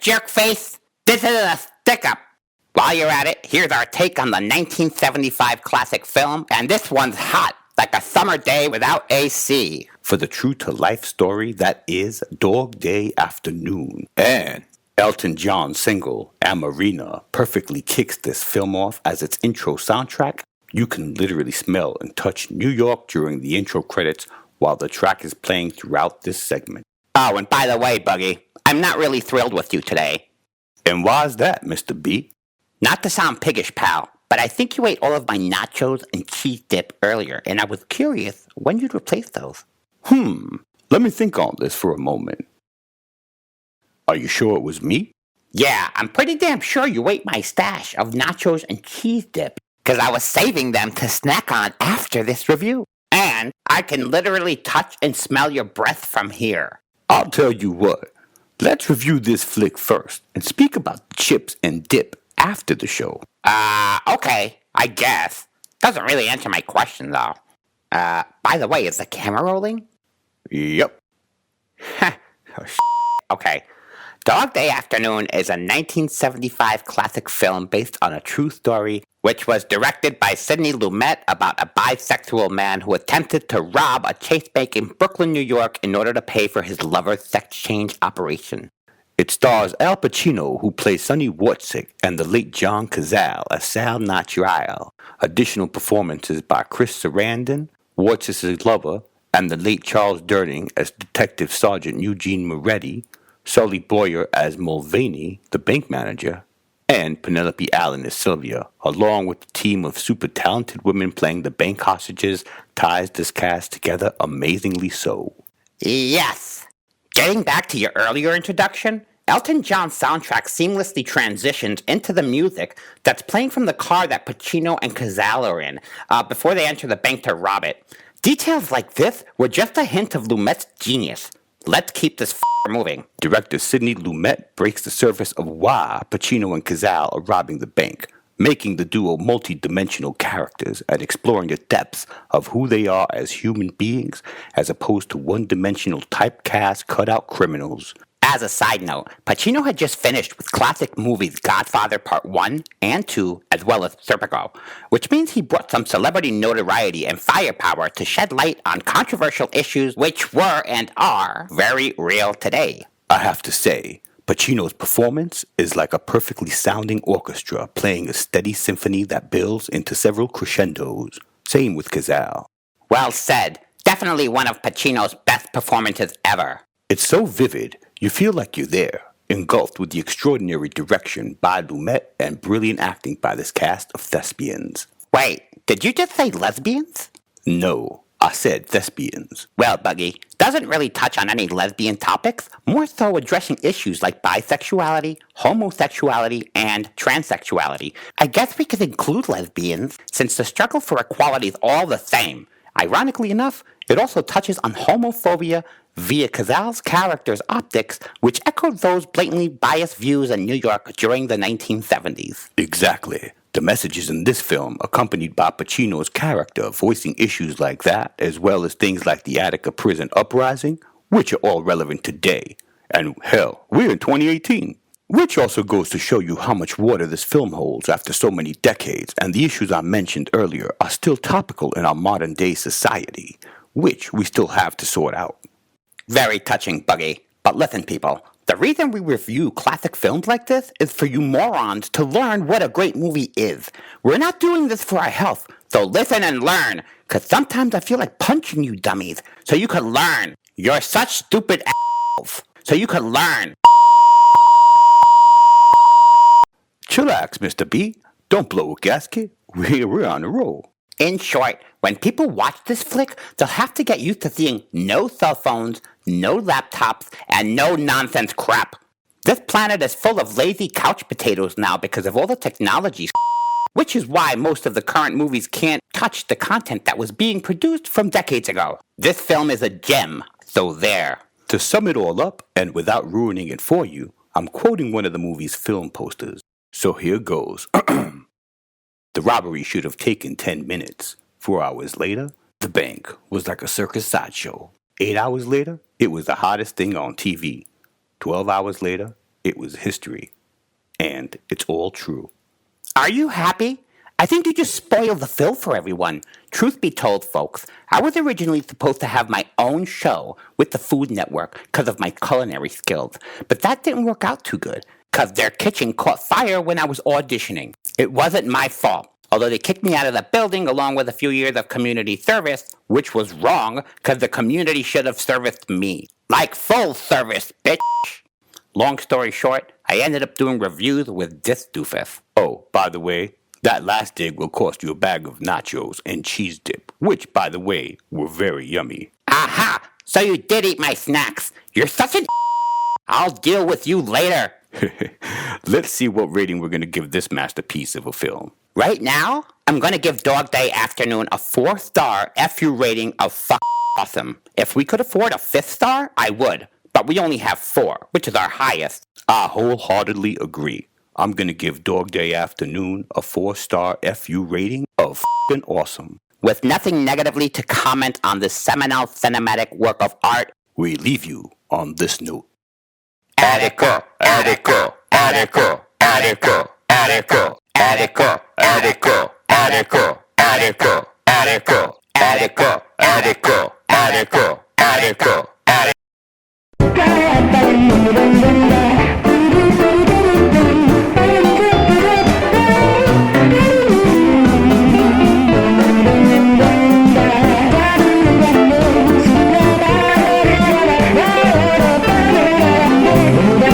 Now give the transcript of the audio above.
jerk face. This is a stick-up. While you're at it, here's our take on the 1975 classic film, and this one's hot, like a summer day without AC. For the true-to-life story that is Dog Day Afternoon. And Elton John's single, Amarina, perfectly kicks this film off as its intro soundtrack. You can literally smell and touch New York during the intro credits while the track is playing throughout this segment. Oh, and by the way, Buggy, I'm not really thrilled with you today. And why's that, Mr. B? Not to sound piggish, pal, but I think you ate all of my nachos and cheese dip earlier, and I was curious when you'd replace those. Let me think on this for a moment. Are you sure it was me? Yeah, I'm pretty damn sure you ate my stash of nachos and cheese dip, because I was saving them to snack on after this review. And I can literally touch and smell your breath from here. I'll tell you what. Let's review this flick first and speak about the chips and dip after the show. Okay, I guess. Doesn't really answer my question, though. By the way, is the camera rolling? Yep. Okay. Dog Day Afternoon is a 1975 classic film based on a true story, which was directed by Sidney Lumet about a bisexual man who attempted to rob a Chase Bank in Brooklyn, New York in order to pay for his lover's sex change operation. It stars Al Pacino, who plays Sonny Wartzik, and the late John Cazale as Sal Natural. Additional performances by Chris Sarandon, Wartzick's lover, and the late Charles Durning as Detective Sergeant Eugene Moretti, Sully Boyer as Mulvaney, the bank manager, and Penelope Allen as Sylvia, along with a team of super talented women playing the bank hostages, ties this cast together amazingly so. Yes. Getting back to your earlier introduction, Elton John's soundtrack seamlessly transitions into the music that's playing from the car that Pacino and Cazale are in before they enter the bank to rob it. Details like this were just a hint of Lumet's genius. Let's keep this moving. Director Sidney Lumet breaks the surface of why Pacino and Cazale are robbing the bank, making the duo multi-dimensional characters and exploring the depths of who they are as human beings as opposed to one-dimensional typecast cutout criminals. As a side note, Pacino had just finished with classic movies Godfather Part 1 and 2, as well as Serpico, which means he brought some celebrity notoriety and firepower to shed light on controversial issues which were and are very real today. I have to say, Pacino's performance is like a perfectly sounding orchestra playing a steady symphony that builds into several crescendos. Same with Cazale. Well said. Definitely one of Pacino's best performances ever. It's so vivid, you feel like you're there, engulfed with the extraordinary direction by Lumet and brilliant acting by this cast of thespians. Wait, did you just say lesbians? No, I said thespians. Well, Buggy, doesn't really touch on any lesbian topics, more so addressing issues like bisexuality, homosexuality, and transsexuality. I guess we could include lesbians, since the struggle for equality is all the same. Ironically enough, it also touches on homophobia via Cazale's character's optics, which echoed those blatantly biased views in New York during the 1970s. Exactly. The messages in this film, accompanied by Pacino's character voicing issues like that, as well as things like the Attica prison uprising, which are all relevant today. And hell, we're in 2018. Which also goes to show you how much water this film holds after so many decades, and the issues I mentioned earlier are still topical in our modern day society, which we still have to sort out. Very touching, Buggy. But listen, people, the reason we review classic films like this is for you morons to learn what a great movie is. We're not doing this for our health, so listen and learn, because sometimes I feel like punching you dummies, so you can learn. You're such stupid assholes, so you can learn. Chillax, Mr. B. Don't blow a gasket. We're on a roll. In short, when people watch this flick, they'll have to get used to seeing no cell phones, no laptops, and no nonsense crap. This planet is full of lazy couch potatoes now because of all the technology, which is why most of the current movies can't touch the content that was being produced from decades ago. This film is a gem, so there. To sum it all up, and without ruining it for you, I'm quoting one of the movie's film posters. So here goes. The robbery should have taken 10 minutes. 4 hours later, the bank was like a circus sideshow. 8 hours later, it was the hottest thing on TV. 12 hours later, It was history. And it's all true. Are you happy? I think you just spoiled the film for everyone. Truth be told, folks, I was originally supposed to have my own show with the Food Network because of my culinary skills, but that didn't work out too good because their kitchen caught fire when I was auditioning. It wasn't my fault, although they kicked me out of the building along with a few years of community service, which was wrong because the community should have serviced me. Like full service, bitch! Long story short, I ended up doing reviews with this doofus. Oh, by the way, that last dig will cost you a bag of nachos and cheese dip, which, by the way, were very yummy. Aha! So you did eat my snacks. You're such an I'll deal with you later. Let's see what rating we're going to give this masterpiece of a film. Right now, I'm going to give Dog Day Afternoon a 4-star FU rating of awesome. If we could afford a 5th star, I would. But we only have 4, which is our highest. I wholeheartedly agree. I'm going to give Dog Day Afternoon a 4-star FU rating of awesome. With nothing negatively to comment on this seminal cinematic work of art, we leave you on this note. Attica, Attica, Attica, Attica, Attica, Attica, Attica, Attica, Attica, Attica, Attica, Attica, Attica, Attica, Attica.